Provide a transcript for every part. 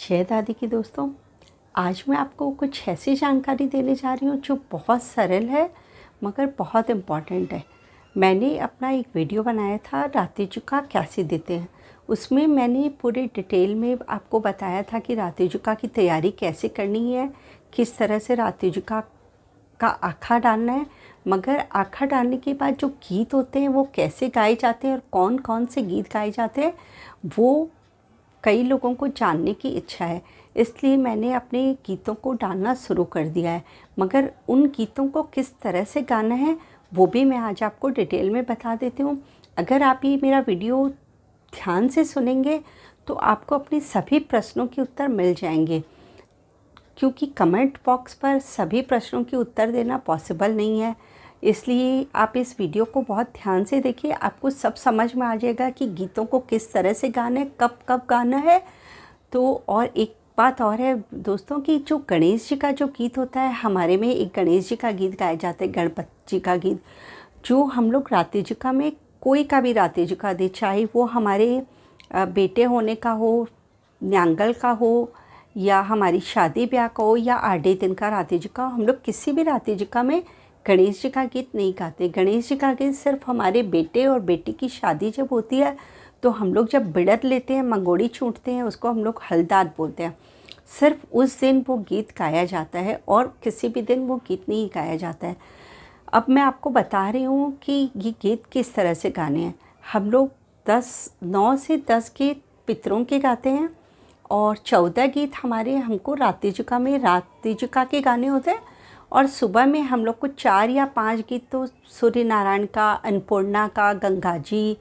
जय दादी की दोस्तों। आज मैं आपको कुछ ऐसी जानकारी देने जा रही हूँ जो बहुत सरल है मगर बहुत इम्पॉर्टेंट है। मैंने अपना एक वीडियो बनाया था राती चुका कैसे देते हैं। उसमें मैंने पूरे डिटेल में आपको बताया था कि राती चुका की तैयारी कैसे करनी है, किस तरह से राती चुका का आखा डालना है, मगर आखा डालने के बाद जो गीत होते हैं वो कैसे गाए जाते हैं और कौन कौन से गीत गाए जाते हैं वो कई लोगों को जानने की इच्छा है। इसलिए मैंने अपने गीतों को डालना शुरू कर दिया है, मगर उन गीतों को किस तरह से गाना है वो भी मैं आज आपको डिटेल में बता देती हूँ। अगर आप ये मेरा वीडियो ध्यान से सुनेंगे तो आपको अपने सभी प्रश्नों के उत्तर मिल जाएंगे, क्योंकि कमेंट बॉक्स पर सभी प्रश्नों के उत्तर देना पॉसिबल नहीं है। इसलिए आप इस वीडियो को बहुत ध्यान से देखिए, आपको सब समझ में आ जाएगा कि गीतों को किस तरह से गाना है, कब कब गाना है। तो और एक बात और है दोस्तों कि जो गणेश जी का जो गीत होता है, हमारे में एक गणेश जी का गीत गाया जाता है, गणपति जी का गीत, जो हम लोग राती चुका में कोई का भी राती चुका दे, चाहे वो हमारे बेटे होने का हो, न्यांगल का हो, या हमारी शादी ब्याह का हो, या आधे दिन का राती चुका हो, हम लोग किसी भी राती चुका में गणेश जी का गीत नहीं गाते। गणेश जी का गीत सिर्फ हमारे बेटे और बेटी की शादी जब होती है तो हम लोग जब बिड़त लेते हैं, मंगोड़ी छूटते हैं, उसको हम लोग हलदाद बोलते हैं, सिर्फ उस दिन वो गीत गाया जाता है और किसी भी दिन वो गीत नहीं गाया जाता है। अब मैं आपको बता रही हूँ कि ये गीत किस तरह से गाने हैं। हम लोग 9 से 10 गीत पितरों के गाते हैं और 14 गीत हमारे हमको राती चुका में राती चुका के गाने होते हैं, और सुबह में हम लोग को 4 या 5 गीत तो सूर्य नारायण का, अन्नपूर्णा का, गंगा जी,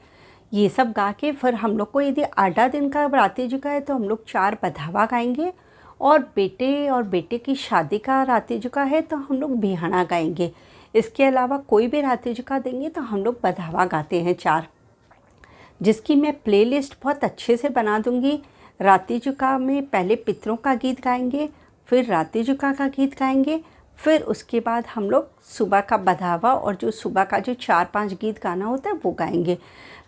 ये सब गा के फिर हम लोग को यदि आधा दिन का राती चुका है तो हम लोग 4 बधावा गाएंगे, और बेटे और बेटे की शादी का राती चुका है तो हम लोग बिहाना गाएंगे। इसके अलावा कोई भी राती चुका देंगे तो हम लोग बधावा गाते हैं 4, जिसकी मैं प्लेलिस्ट बहुत अच्छे से बना दूंगी। राती चुका में पहले पितरों का गीत गाएंगे, फिर राती चुका का गीत गाएंगे, फिर उसके बाद हम लोग सुबह का बधावा और जो सुबह का जो 4-5 गीत गाना होता है वो गाएंगे।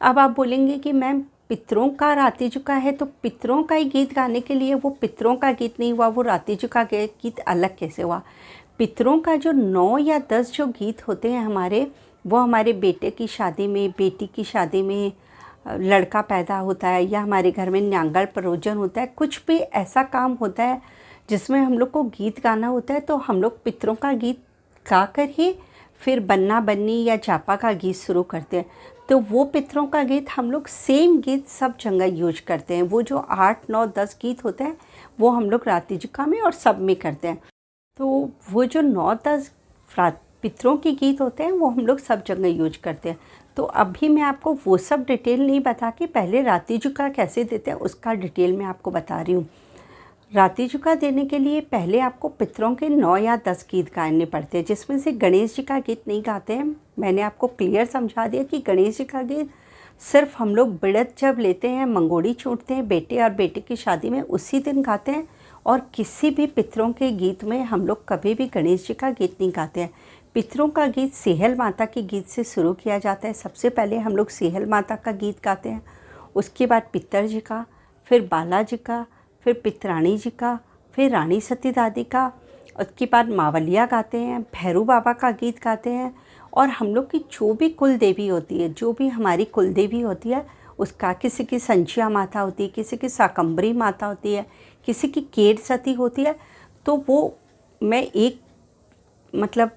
अब आप बोलेंगे कि मैम पितरों का राती चुका है तो पितरों का ही गीत गाने के लिए वो पितरों का गीत नहीं हुआ, वो राती चुका के गीत अलग कैसे हुआ? पितरों का जो 9 या 10 जो गीत होते हैं हमारे, वो हमारे बेटे की शादी में, बेटी की शादी में, लड़का पैदा होता है, या हमारे घर में न्यांगल परोजन होता है, कुछ भी ऐसा काम होता है जिसमें हम लोग को गीत गाना होता है, तो हम लोग पितरों का गीत गा कर ही फिर बन्ना बन्नी या जापा का गीत शुरू करते हैं। तो वो पितरों का गीत हम लोग सेम गीत सब जगह यूज करते हैं। वो जो 8, 9, 10 गीत होते हैं वो हम लोग राती चुका में और सब में करते हैं। तो वो जो 9-10 पितरों के गीत होते हैं वो हम लोग सब जगह यूज करते हैं। तो अभी मैं आपको वो सब डिटेल नहीं बता के पहले राती चुका कैसे देते हैं उसका डिटेल मैं आपको बता रही हूँ। राती चुका देने के लिए पहले आपको पितरों के 9 या 10 गीत गाने पड़ते हैं, जिसमें से गणेश जी का गीत नहीं गाते हैं। मैंने आपको क्लियर समझा दिया कि गणेश जी का गीत सिर्फ हम लोग बिड़त जब लेते हैं, मंगोड़ी छूटते हैं बेटे और बेटी की शादी में, उसी दिन गाते हैं, और किसी भी पितरों के गीत में हम लोग कभी भी गणेश जी का गीत नहीं गाते हैं। पितरों का गीत सेहल माता के गीत से शुरू किया जाता है। सबसे पहले हम लोग सेहल माता का गीत गाते हैं, उसके बाद पितर जी का, फिर बाला जी का, फिर पितरानी जी का, फिर रानी सती दादी का, उसके बाद मावलिया गाते हैं, भैरू बाबा का गीत गाते हैं, और हम लोग की जो भी कुल देवी होती है, जो भी हमारी कुल देवी होती है उसका, किसी की संचिया माता होती है, किसी की शाकंभरी माता होती है, किसी की केर सती होती है, तो वो मैं एक मतलब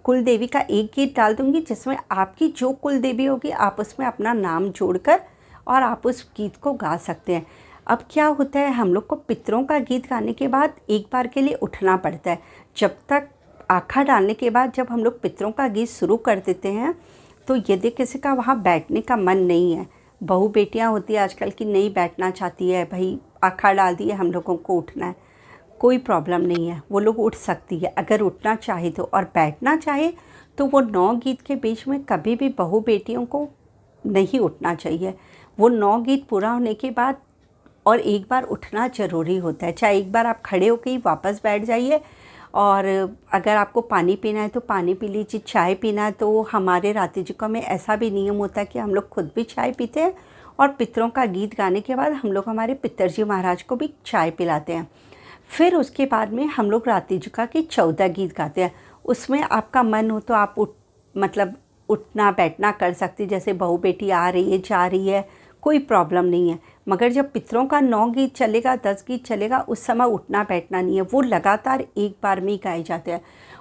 कुल देवी का एक गीत डाल दूँगी, जिसमें आपकी जो कुल देवी होगी आप उसमें अपना नाम जोड़कर और आप उस गीत को गा सकते हैं। अब क्या होता है, हम लोग को पितरों का गीत गाने के बाद एक बार के लिए उठना पड़ता है। जब तक आखा डालने के बाद जब हम लोग पितरों का गीत शुरू कर देते हैं तो यदि किसी का वहाँ बैठने का मन नहीं है, बहू बेटियाँ होती है आजकल की नहीं बैठना चाहती है, भाई आखा डाल दिए हम लोगों को उठना है, कोई प्रॉब्लम नहीं है, वो लोग उठ सकती है अगर उठना चाहे तो। और बैठना चाहे तो वो 9 गीत के बीच में कभी भी बहू बेटियों को नहीं उठना चाहिए। वो 9 गीत पूरा होने के बाद और एक बार उठना ज़रूरी होता है। चाहे एक बार आप खड़े होकर ही वापस बैठ जाइए, और अगर आपको पानी पीना है तो पानी पी लीजिए, चाय पीना है तो हमारे राती चुका में ऐसा भी नियम होता है कि हम लोग खुद भी चाय पीते हैं और पितरों का गीत गाने के बाद हम लोग हमारे पितरजी महाराज को भी चाय पिलाते हैं। फिर उसके बाद में हम लोग रातिजुका के 14 गीत गाते हैं। उसमें आपका मन हो तो आप उठना बैठना कर सकती, जैसे बहू बेटी आ रही है जा रही है, कोई प्रॉब्लम नहीं है। मगर जब पितरों का 9 गीत चलेगा 10 गीत चलेगा, उस समय उठना बैठना नहीं है, वो लगातार एक बार में ही गाए जाते हैं।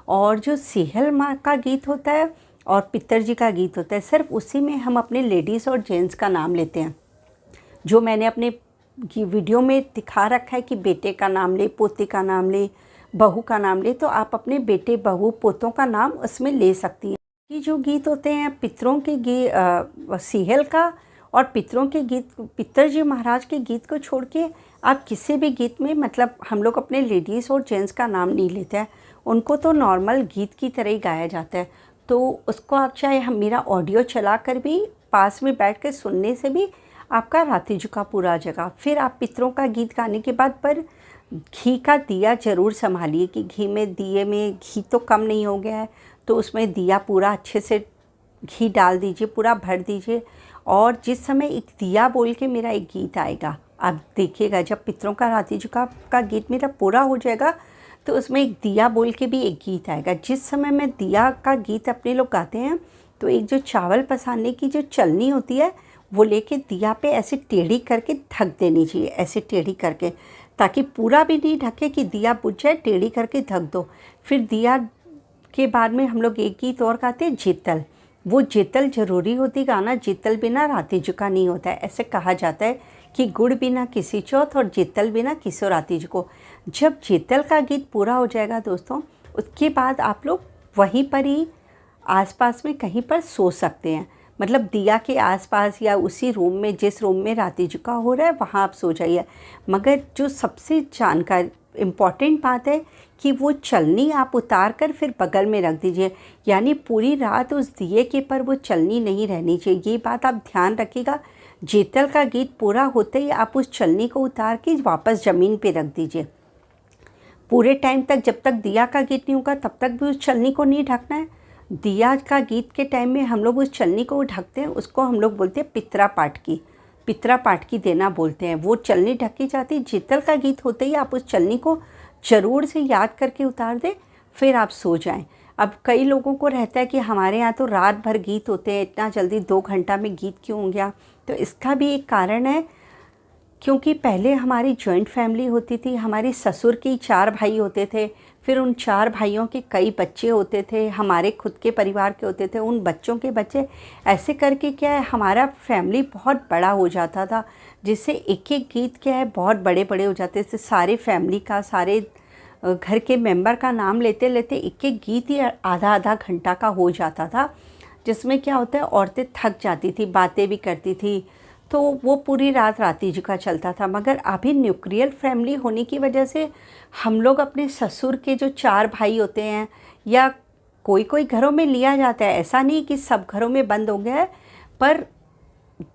और जो सेहल माँ का गीत होता है और पितरजी का गीत होता है, सिर्फ उसी में हम अपने लेडीज़ और जेंट्स का नाम लेते हैं। जो मैंने अपने वीडियो में दिखा रखा है कि बेटे का नाम ले, पोते का नाम ले, बहू का नाम ले, तो आप अपने बेटे बहू पोतों का नाम उसमें ले सकती हैं। ये जो गीत होते हैं पितरों के सेहल का और पितरों के गीत, पितरजी महाराज के गीत को छोड़ के आप किसी भी गीत में हम लोग अपने लेडीज़ और जेंट्स का नाम नहीं लेते हैं। उनको तो नॉर्मल गीत की तरह ही गाया जाता है। तो उसको आप चाहे हम मेरा ऑडियो चला कर भी पास में बैठ कर सुनने से भी आपका रातिजुका पूरा जगह। फिर आप पितरों का गीत गाने के बाद पर घी का दिया ज़रूर संभालिए कि दिए में घी तो कम नहीं हो गया है, तो उसमें दिया पूरा अच्छे से घी डाल दीजिए, पूरा भर दीजिए। और जिस समय एक दिया बोल के मेरा एक गीत आएगा, आप देखिएगा जब पितरों का रातिजुका का गीत मेरा पूरा हो जाएगा तो उसमें एक दिया बोल के भी एक गीत आएगा। जिस समय मैं दिया का गीत अपने लोग गाते हैं तो एक जो चावल पसारने की जो चलनी होती है वो लेके दिया पे ऐसे टेढ़ी करके ढक देनी चाहिए, ऐसे टेढ़ी करके, ताकि पूरा भी नहीं ढके कि दिया बुझ जाए, टेढ़ी करके ढक दो। फिर दिया के बाद में हम लोग एक गीत और गाते हैं जेतल। वो जेतल ज़रूरी होती गाना, जेतल बिना रातिजुका नहीं होता है। ऐसे कहा जाता है कि गुड़ बिना किसी चौथ और जेतल बिना किसो रातिजुको। जब जेतल का गीत पूरा हो जाएगा दोस्तों, उसके बाद आप लोग वहीं पर ही आसपास में कहीं पर सो सकते हैं। मतलब दिया के आसपास या उसी रूम में, जिस रूम में रातिजुका हो रहा है वहाँ आप सो जाइए। मगर जो सबसे जानकारी इम्पॉर्टेंट बात है कि वो चलनी आप उतार कर फिर बगल में रख दीजिए, यानी पूरी रात उस दिए के पर वो चलनी नहीं रहनी चाहिए। ये बात आप ध्यान रखिएगा। जेतल का गीत पूरा होते ही आप उस चलनी को उतार के वापस ज़मीन पे रख दीजिए। पूरे टाइम तक, जब तक दिया का गीत नहीं होगा तब तक भी उस चलनी को नहीं ढकना है। दिया का गीत के टाइम में हम लोग उस चलनी को ढकते हैं, उसको हम लोग बोलते हैं पितरा पाटकी देना बोलते हैं। वो चलनी ढकी जाती है। जेतल का गीत होते ही आप उस चलनी को ज़रूर से याद करके उतार दें, फिर आप सो जाएं। अब कई लोगों को रहता है कि हमारे यहाँ तो रात भर गीत होते हैं, इतना जल्दी 2 घंटा में गीत क्यों हो गया? तो इसका भी एक कारण है, क्योंकि पहले हमारी जॉइंट फैमिली होती थी। हमारे ससुर के 4 भाई होते थे, फिर उन 4 भाइयों के कई बच्चे होते थे, हमारे खुद के परिवार के होते थे, उन बच्चों के बच्चे, ऐसे करके क्या है हमारा फैमिली बहुत बड़ा हो जाता था, जिससे एक एक गीत क्या है बहुत बड़े बड़े हो जाते थे। सारे फैमिली का, सारे घर के मेंबर का नाम लेते लेते एक एक गीत ही आधा आधा घंटा का हो जाता था, जिसमें क्या होता है औरतें थक जाती थी, बातें भी करती थी, तो वो पूरी रात रातिजुका चलता था। मगर अभी न्यूक्लियर फैमिली होने की वजह से हम लोग अपने ससुर के जो 4 भाई होते हैं, या कोई कोई घरों में लिया जाता है, ऐसा नहीं कि सब घरों में बंद हो गया है, पर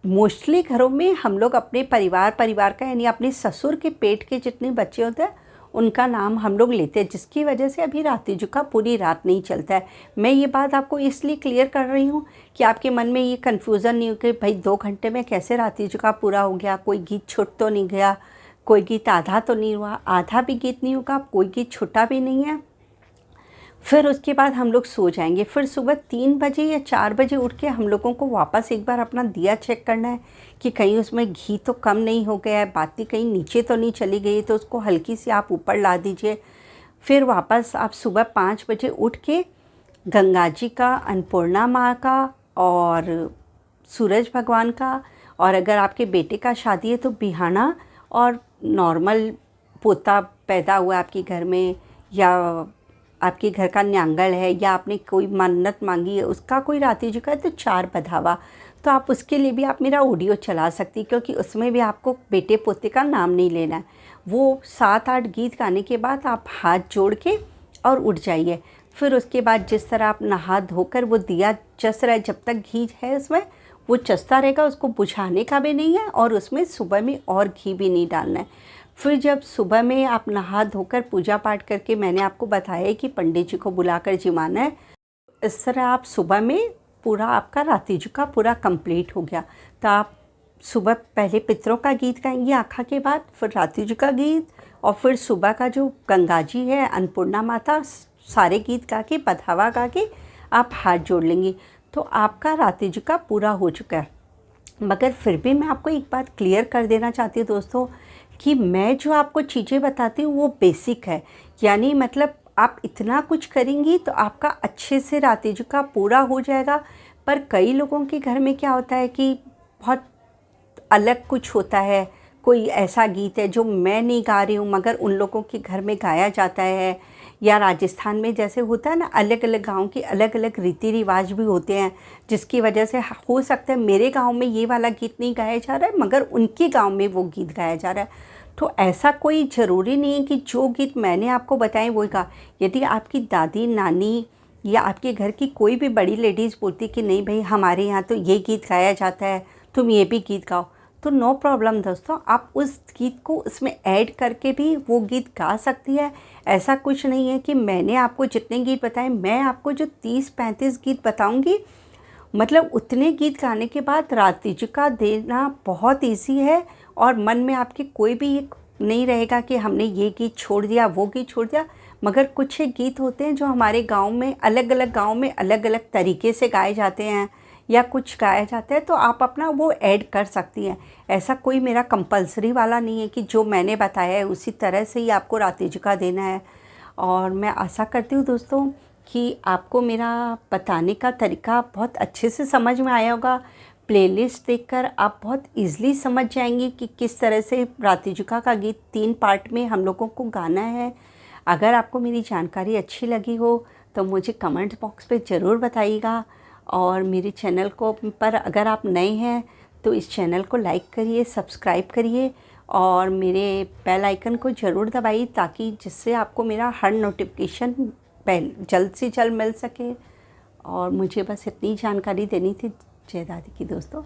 मोस्टली घरों में हम लोग अपने परिवार का, यानी अपने ससुर के पेट के जितने बच्चे होते हैं उनका नाम हम लोग लेते हैं, जिसकी वजह से अभी रातिजुका पूरी रात नहीं चलता है। मैं ये बात आपको इसलिए क्लियर कर रही हूँ कि आपके मन में ये कन्फ्यूज़न नहीं हो कि भाई 2 घंटे में कैसे रातिजुका पूरा हो गया, कोई गीत छूट तो नहीं गया, कोई गीत आधा तो नहीं हुआ। आधा भी गीत नहीं होगा, कोई गीत छूटा भी नहीं है। फिर उसके बाद हम लोग सो जाएंगे। फिर सुबह 3 बजे या 4 बजे उठ के हम लोगों को वापस एक बार अपना दिया चेक करना है कि कहीं उसमें घी तो कम नहीं हो गया है, बाती कहीं नीचे तो नहीं चली गई, तो उसको हल्की सी आप ऊपर ला दीजिए। फिर वापस आप सुबह 5 बजे उठ के गंगा जी का, अन्नपूर्णा माँ का और सूरज भगवान का, और अगर आपके बेटे का शादी है तो बिहाना और नॉर्मल पोता पैदा हुआ आपके घर में, या आपके घर का न्यांगल है, या आपने कोई मन्नत मांगी है उसका कोई रातिजुका है, तो 4 बधावा, तो आप उसके लिए भी आप मेरा ऑडियो चला सकती, क्योंकि उसमें भी आपको बेटे पोते का नाम नहीं लेना है। वो 7-8 गीत गाने के बाद आप हाथ जोड़ के और उठ जाइए। फिर उसके बाद जिस तरह आप नहा धोकर वो दिया चस रहा है, जब तक घी है उसमें वो चसता रहेगा, उसको बुझाने का भी नहीं है, और उसमें सुबह में और घी भी नहीं डालना है। फिर जब सुबह में आप नहा धोकर पूजा पाठ करके, मैंने आपको बताया कि पंडित जी को बुलाकर जिमाना है, इस तरह आप सुबह में पूरा आपका रातिजुका पूरा कंप्लीट हो गया। तो आप सुबह पहले पितरों का गीत गाएंगी आखा के बाद, फिर रात्रि जी का गीत, और फिर सुबह का जो गंगा जी है, अन्नपूर्णा माता, सारे गीत गा के, पधावा गा के आप हाथ जोड़ लेंगी। तो आपका रात्रि जी का पूरा हो चुका है। मगर फिर भी मैं आपको एक बात क्लियर कर देना चाहती हूँ दोस्तों, कि मैं जो आपको चीज़ें बताती हूँ वो बेसिक है, यानी मतलब आप इतना कुछ करेंगी तो आपका अच्छे से रात्रि जी का पूरा हो जाएगा। पर कई लोगों के घर में क्या होता है कि बहुत अलग कुछ होता है, कोई ऐसा गीत है जो मैं नहीं गा रही हूँ मगर उन लोगों के घर में गाया जाता है, या राजस्थान में जैसे होता है ना, अलग अलग गाँव के अलग अलग रीति रिवाज भी होते हैं, जिसकी वजह से हो सकता है मेरे गांव में ये वाला गीत नहीं गाया जा रहा है मगर उनके गांव में वो गीत गाया जा रहा है। तो ऐसा कोई ज़रूरी नहीं है कि जो गीत मैंने आपको बताए वही गा। यदि आपकी दादी नानी या आपके घर की कोई भी बड़ी लेडीज़ बोलती कि नहीं भाई हमारे यहाँ तो ये गीत गाया जाता है, तुम ये भी गीत गाओ, तो नो प्रॉब्लम दोस्तों, आप उस गीत को उसमें ऐड करके भी वो गीत गा सकती है। ऐसा कुछ नहीं है कि मैंने आपको जितने गीत बताए, मैं आपको जो 30-35 गीत बताऊंगी, मतलब उतने गीत गाने के बाद रात्रि जी का देना बहुत ईजी है, और मन में आपके कोई भी एक नहीं रहेगा कि हमने ये गीत छोड़ दिया, वो गीत छोड़ दिया। मगर कुछ एक गीत होते हैं जो हमारे गांव में, अलग अलग गांव में अलग अलग तरीके से गाए जाते हैं या कुछ गाया जाता है, तो आप अपना वो ऐड कर सकती हैं। ऐसा कोई मेरा कंपलसरी वाला नहीं है कि जो मैंने बताया है उसी तरह से ही आपको रात्रि जी का देना है। और मैं आशा करती हूँ दोस्तों कि आपको मेरा बताने का तरीका बहुत अच्छे से समझ में आया होगा। प्लेलिस्ट देखकर आप बहुत इजीली समझ जाएंगी कि किस तरह से रात्रि जी का गीत 3 पार्ट में हम लोगों को गाना है। अगर आपको मेरी जानकारी अच्छी लगी हो तो मुझे कमेंट बॉक्स पे ज़रूर बताइएगा, और मेरे चैनल को पर अगर आप नए हैं तो इस चैनल को लाइक करिए, सब्सक्राइब करिए, और मेरे बेल आइकन को ज़रूर दबाइए, ताकि जिससे आपको मेरा हर नोटिफिकेशन जल्द से जल्द मिल सके। और मुझे बस इतनी जानकारी देनी थी। जय दादी की दोस्तों।